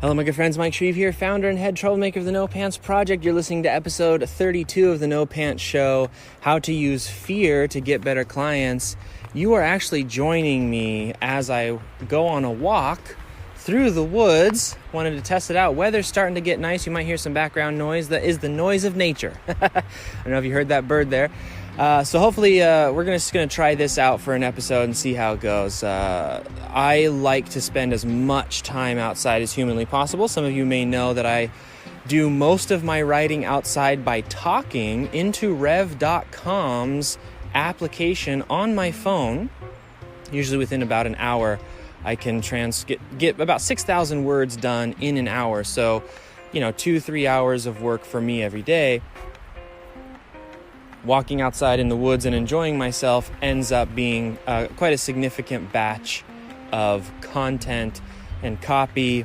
Hello, my good friends. Mike Shreeve here, founder and head troublemaker of the No Pants Project. You're listening to episode 32 of the No Pants Show, How to Use Fear to Get Better Clients. You are actually joining me as I go on a walk through the woods. Wanted to test it out. Weather's starting to get nice. You might hear some background noise. That is the noise of nature. I don't know if you heard that bird there. So hopefully we're just going to try this out for an episode and see how it goes. I like to spend as much time outside as humanly possible. Some of you may know that I do most of my writing outside by talking into Rev.com's application on my phone. Usually within about an hour, I can get about 6,000 words done in an hour. So, 2-3 hours of work for me every day. Walking outside in the woods and enjoying myself ends up being quite a significant batch of content and copy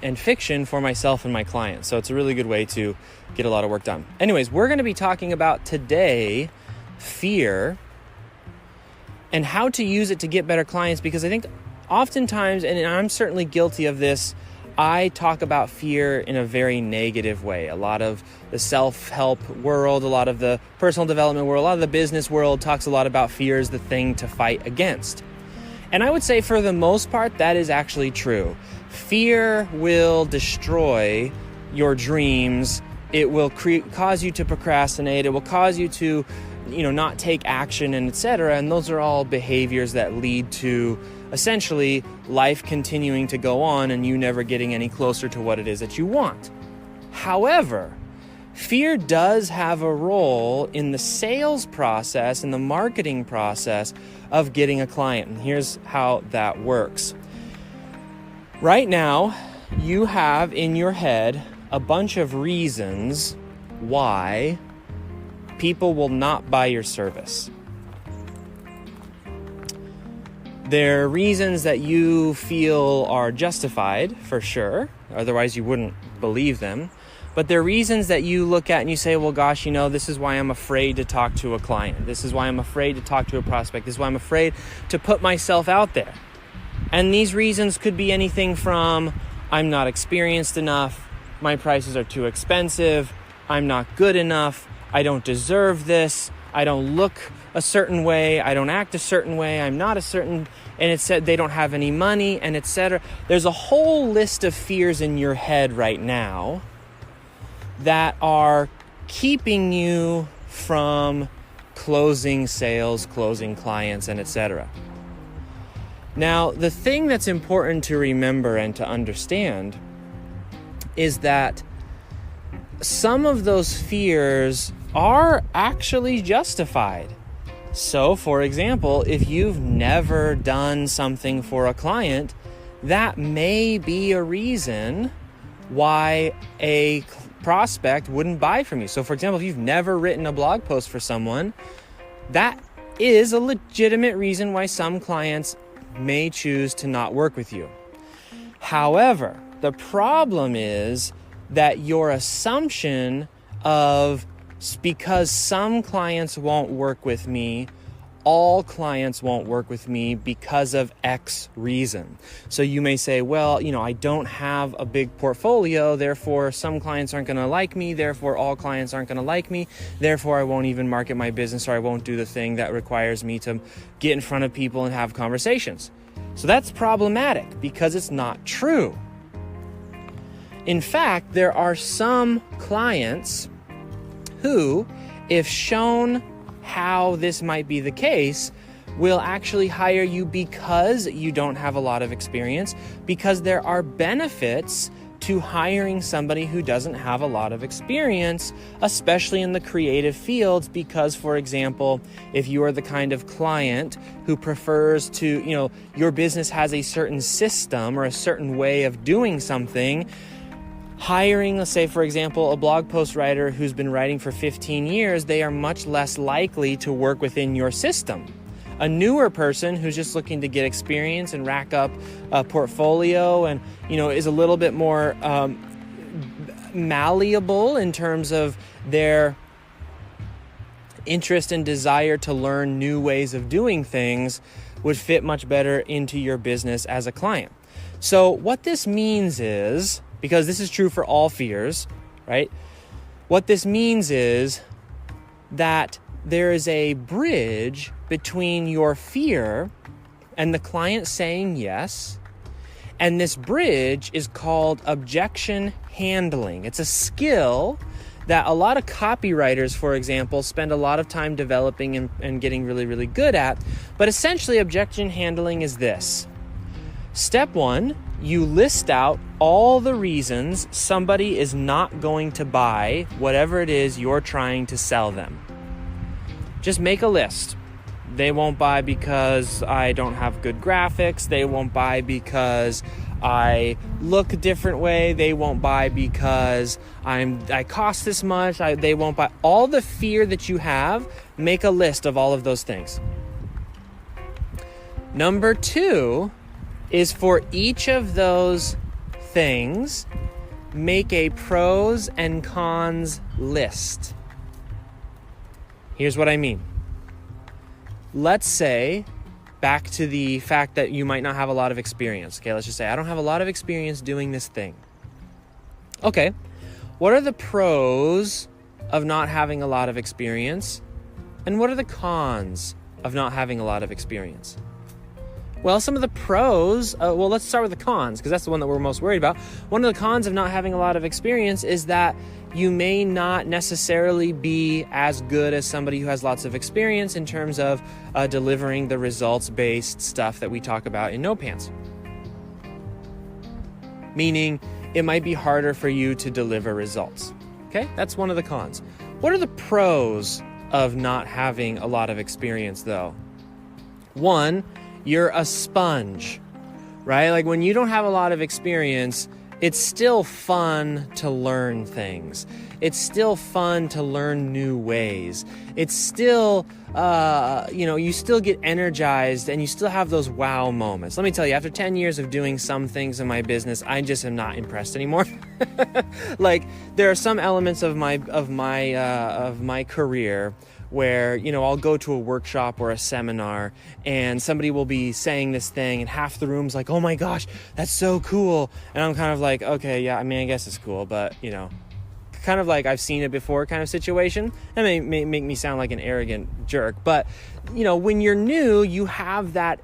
and fiction for myself and my clients. So it's a really good way to get a lot of work done. Anyways, we're going to be talking about today fear and how to use it to get better clients, because I think oftentimes, and I'm certainly guilty of this, I talk about fear in a very negative way. A lot of the self-help world, a lot of the personal development world, a lot of the business world talks a lot about fear as the thing to fight against. And I would say for the most part, that is actually true. Fear will destroy your dreams. It will cause you to procrastinate. It will cause you to, not take action, and etc. And those are all behaviors that lead to essentially life continuing to go on and you never getting any closer to what it is that you want. However, fear does have a role in the sales process and the marketing process of getting a client. And here's how that works. Right now, you have in your head a bunch of reasons why people will not buy your service. There are reasons that you feel are justified, for sure. Otherwise, you wouldn't believe them. But there are reasons that you look at and you say, well, gosh, this is why I'm afraid to talk to a client. This is why I'm afraid to talk to a prospect. This is why I'm afraid to put myself out there. And these reasons could be anything from, I'm not experienced enough, my prices are too expensive, I'm not good enough, I don't deserve this, I don't look a certain way, I don't act a certain way, I'm not a certain, and it said they don't have any money, and etc. There's a whole list of fears in your head right now that are keeping you from closing sales, closing clients, and etc. Now, the thing that's important to remember and to understand is that some of those fears are actually justified. So, for example, if you've never done something for a client, that may be a reason why a prospect wouldn't buy from you. So, for example, if you've never written a blog post for someone, that is a legitimate reason why some clients may choose to not work with you. However, the problem is that your assumption of because some clients won't work with me, all clients won't work with me because of X reason. So you may say, well, I don't have a big portfolio, therefore some clients aren't going to like me, therefore all clients aren't going to like me, therefore I won't even market my business, or I won't do the thing that requires me to get in front of people and have conversations. So that's problematic because it's not true. In fact, there are some clients who, if shown how this might be the case, will actually hire you because you don't have a lot of experience, because there are benefits to hiring somebody who doesn't have a lot of experience, especially in the creative fields, because, for example, if you are the kind of client who prefers to, your business has a certain system or a certain way of doing something, hiring, let's say, for example, a blog post writer who's been writing for 15 years, they are much less likely to work within your system. A newer person who's just looking to get experience and rack up a portfolio and, is a little bit more malleable in terms of their interest and desire to learn new ways of doing things would fit much better into your business as a client. So what this means is, because this is true for all fears, right? What this means is that there is a bridge between your fear and the client saying yes. And this bridge is called objection handling. It's a skill that a lot of copywriters, for example, spend a lot of time developing and getting really, really good at. But essentially, objection handling is this. Step one, you list out all the reasons somebody is not going to buy whatever it is you're trying to sell them. Just make a list. They won't buy because I don't have good graphics. They won't buy because I look a different way. They won't buy because I cost this much. They won't buy. All the fear that you have, make a list of all of those things. Number two is for each of those things, make a pros and cons list. Here's what I mean. Let's say, back to the fact that you might not have a lot of experience. Okay, let's just say I don't have a lot of experience doing this thing. Okay, what are the pros of not having a lot of experience? And what are the cons of not having a lot of experience? Well, some of the pros, let's start with the cons, because that's the one that we're most worried about. One of the cons of not having a lot of experience is that you may not necessarily be as good as somebody who has lots of experience in terms of delivering the results-based stuff that we talk about in No Pants. Meaning, it might be harder for you to deliver results. Okay, that's one of the cons. What are the pros of not having a lot of experience, though? One, you're a sponge, right? Like when you don't have a lot of experience, it's still fun to learn things. It's still fun to learn new ways. It's still, you still get energized and you still have those wow moments. Let me tell you, after 10 years of doing some things in my business, I just am not impressed anymore. Like there are some elements of my career where, I'll go to a workshop or a seminar and somebody will be saying this thing and half the room's like, oh my gosh, that's so cool. And I'm kind of like, okay, yeah, I mean, I guess it's cool, but, kind of like I've seen it before kind of situation. That may make me sound like an arrogant jerk, but when you're new, you have that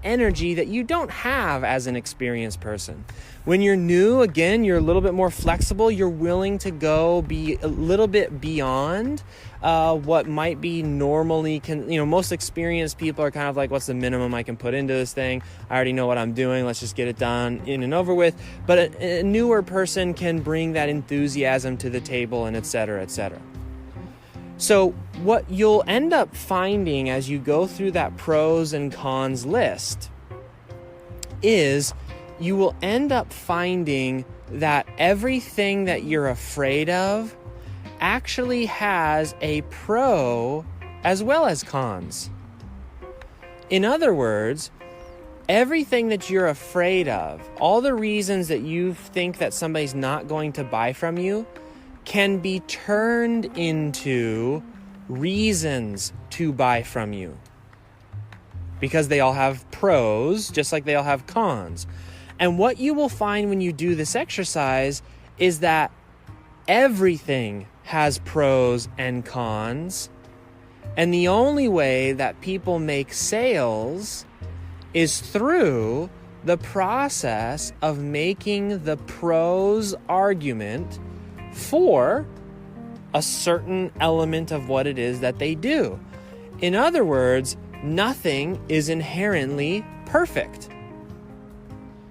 energy that you don't have as an experienced person. When you're new, again, you're a little bit more flexible. You're willing to go be a little bit beyond what might be normally most experienced people are kind of like, what's the minimum I can put into this thing? I already know what I'm doing. Let's just get it done in and over with. But a newer person can bring that enthusiasm to the table and et cetera, et cetera. So what you'll end up finding as you go through that pros and cons list is you will end up finding that everything that you're afraid of actually has a pro as well as cons. In other words, everything that you're afraid of, all the reasons that you think that somebody's not going to buy from you, can be turned into reasons to buy from you. Because they all have pros, just like they all have cons. And what you will find when you do this exercise is that everything has pros and cons. And the only way that people make sales is through the process of making the pros argument for a certain element of what it is that they do. In other words, nothing is inherently perfect.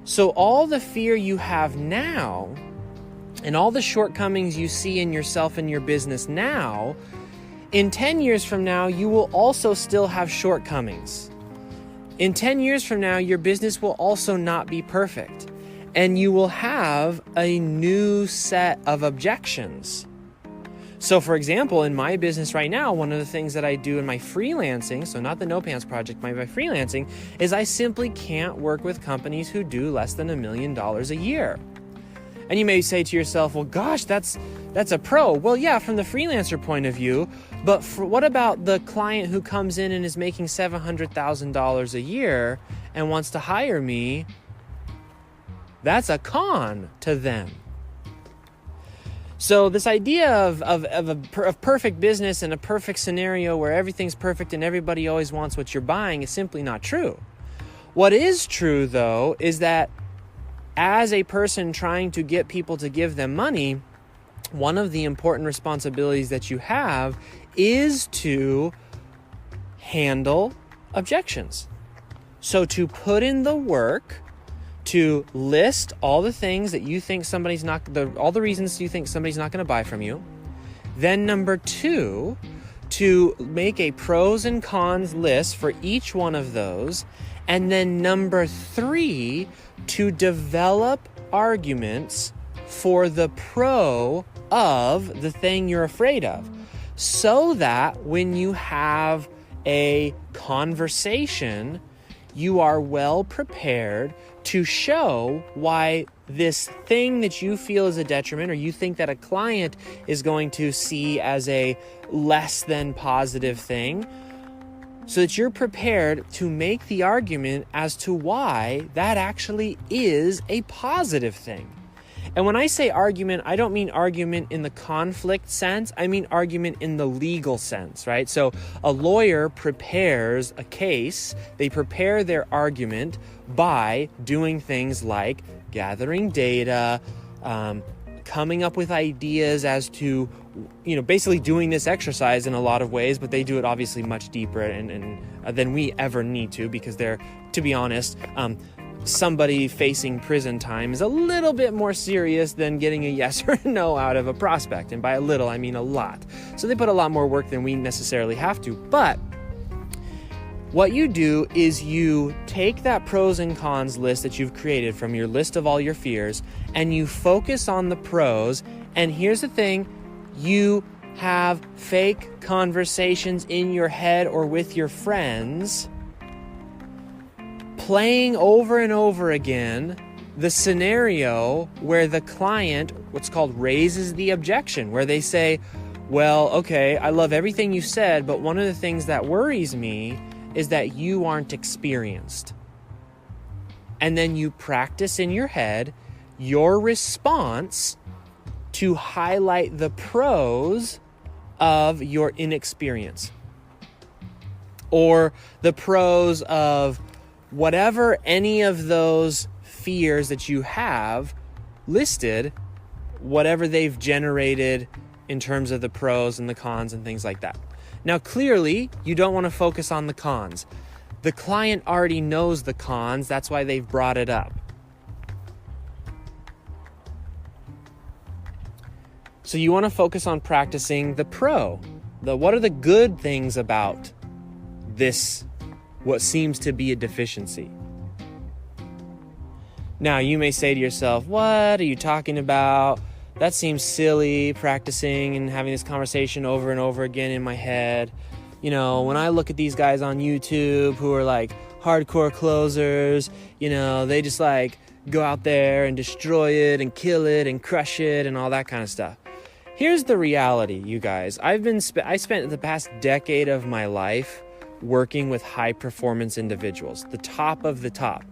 So all the fear you have now and all the shortcomings you see in yourself and your business now, in 10 years from now, you will also still have shortcomings. In 10 years from now, your business will also not be perfect. And you will have a new set of objections. So for example, in my business right now, one of the things that I do in my freelancing, so not the No Pants project, my freelancing, is I simply can't work with companies who do less than $1 million a year. And you may say to yourself, well, gosh, that's a pro. Well, yeah, from the freelancer point of view, but what about the client who comes in and is making $700,000 a year and wants to hire me That's a con to them. So this idea of perfect business and a perfect scenario where everything's perfect and everybody always wants what you're buying is simply not true. What is true, though, is that as a person trying to get people to give them money, one of the important responsibilities that you have is to handle objections. So to put in the work to list all the things that you think all the reasons you think somebody's not going to buy from you. Then number 2, to make a pros and cons list for each one of those. And then number 3, to develop arguments for the pro of the thing you're afraid of, so that when you have a conversation, you are well prepared to show why this thing that you feel is a detriment, or you think that a client is going to see as a less than positive thing, so that you're prepared to make the argument as to why that actually is a positive thing. And when I say argument, I don't mean argument in the conflict sense. I mean argument in the legal sense, right? So a lawyer prepares a case. They prepare their argument by doing things like gathering data, coming up with ideas as to, basically doing this exercise in a lot of ways, but they do it obviously much deeper and than we ever need to, because they're, to be honest, somebody facing prison time is a little bit more serious than getting a yes or a no out of a prospect. And by a little, I mean a lot. So they put a lot more work than we necessarily have to. But what you do is you take that pros and cons list that you've created from your list of all your fears, and you focus on the pros. And here's the thing, you have fake conversations in your head or with your friends, playing over and over again the scenario where the client, what's called, raises the objection, where they say, well, okay, I love everything you said, but one of the things that worries me is that you aren't experienced. And then you practice in your head your response to highlight the pros of your inexperience, or the pros of whatever any of those fears that you have listed, whatever they've generated in terms of the pros and the cons and things like that. Now, clearly, you don't want to focus on the cons. The client already knows the cons. That's why they've brought it up. So you want to focus on practicing the pro. What are the good things about this, what seems to be a deficiency? Now, you may say to yourself, what are you talking about? That seems silly, practicing and having this conversation over and over again in my head. When I look at these guys on YouTube who are like hardcore closers, they just like go out there and destroy it and kill it and crush it and all that kind of stuff. Here's the reality, you guys. I spent the past decade of my life working with high performance individuals, the top of the top.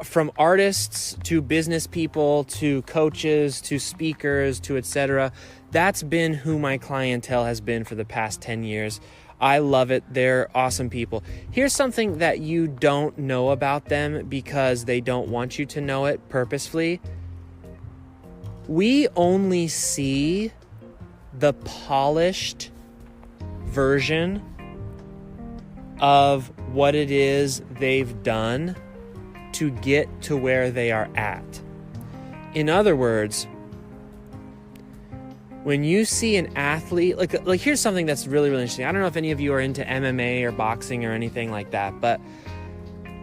From artists to business people to coaches to speakers to etc. That's been who my clientele has been for the past 10 years. I love it. They're awesome people. Here's something that you don't know about them because they don't want you to know it purposefully. We only see the polished version of what it is they've done to get to where they are at. In other words, when you see an athlete, like here's something that's really, really interesting. I don't know if any of you are into MMA or boxing or anything like that, but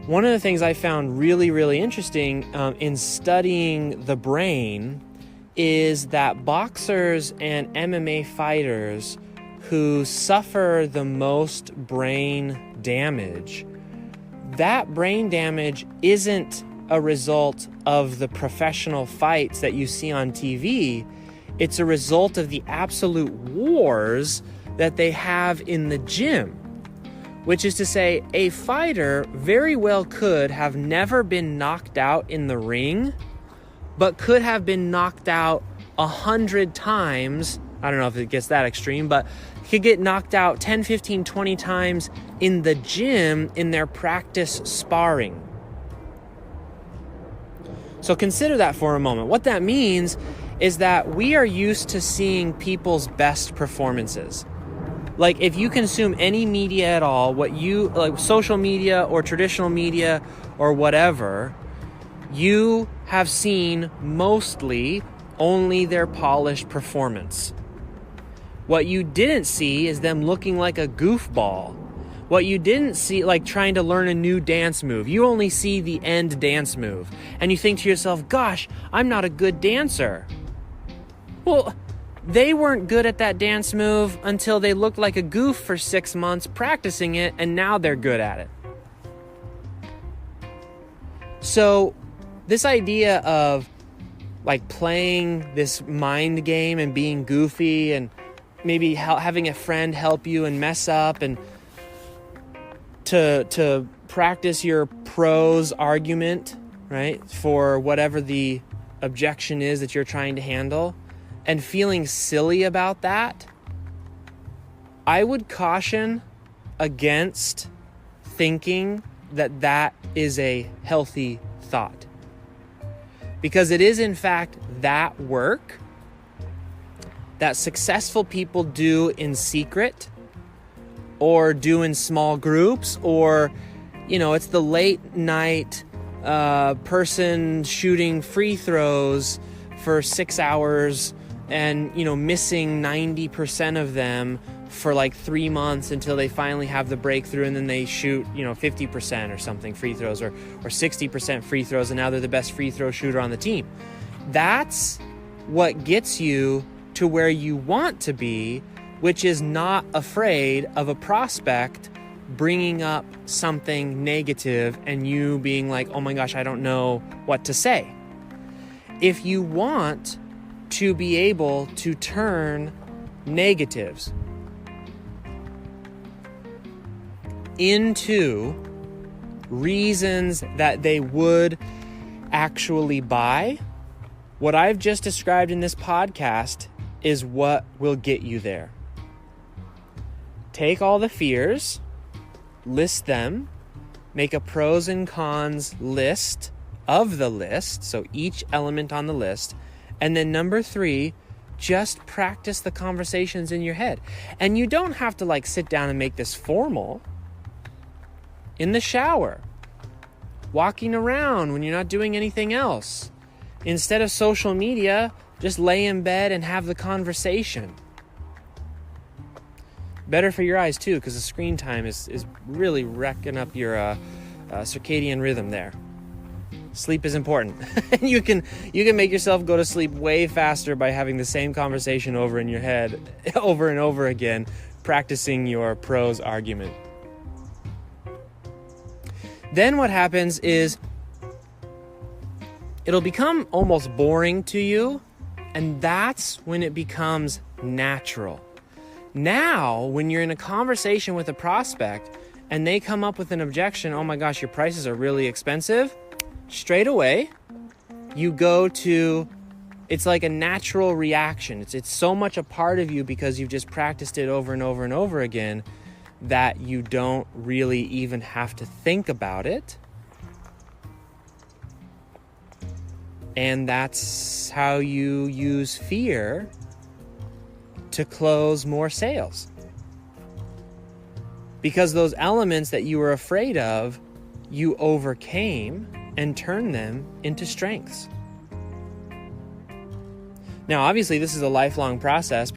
one of the things I found really, really interesting in studying the brain is that boxers and MMA fighters who suffer the most brain damage, that brain damage isn't a result of the professional fights that you see on TV. It's a result of the absolute wars that they have in the gym. which is to say a fighter very well could have never been knocked out in the ring, but could have been knocked out 100 times. I don't know if it gets that extreme, but could get knocked out 10, 15, 20 times in the gym in their practice sparring. So consider that for a moment. What that means is that we are used to seeing people's best performances. Like if you consume any media at all, like social media or traditional media or whatever, you have seen mostly only their polished performance. What you didn't see is them looking like a goofball. What you didn't see, like trying to learn a new dance move. You only see the end dance move. And you think to yourself, gosh, I'm not a good dancer. Well, they weren't good at that dance move until they looked like a goof for 6 months practicing it, and now they're good at it. So this idea of like playing this mind game and being goofy and maybe having a friend help you and mess up and to practice your pros argument, right, for whatever the objection is that you're trying to handle, and feeling silly about that, I would caution against thinking that that is a healthy thought. Because it is in fact that work that successful people do in secret or do in small groups, or, it's the late night person shooting free throws for 6 hours and, missing 90% of them for like 3 months until they finally have the breakthrough, and then they shoot, 50% or something free throws or 60% free throws, and now they're the best free throw shooter on the team. That's what gets you to where you want to be, which is not afraid of a prospect bringing up something negative and you being like, oh my gosh, I don't know what to say. If you want to be able to turn negatives into reasons that they would actually buy, what I've just described in this podcast is what will get you there. Take all the fears, list them, make a pros and cons list of the list, so each element on the list, and then number 3, just practice the conversations in your head. And you don't have to like sit down and make this formal. In the shower, walking around when you're not doing anything else. Instead of social media, just lay in bed and have the conversation. Better for your eyes too, because the screen time is really wrecking up your circadian rhythm there. Sleep is important. you can make yourself go to sleep way faster by having the same conversation over in your head over and over again, practicing your pros argument. Then what happens is it'll become almost boring to you, and that's when it becomes natural. Now, when you're in a conversation with a prospect and they come up with an objection, oh my gosh, your prices are really expensive, straight away, you go to, it's like a natural reaction. It's so much a part of you because you've just practiced it over and over and over again that you don't really even have to think about it. And that's how you use fear to close more sales. Because those elements that you were afraid of, you overcame and turned them into strengths. Now, obviously, this is a lifelong process.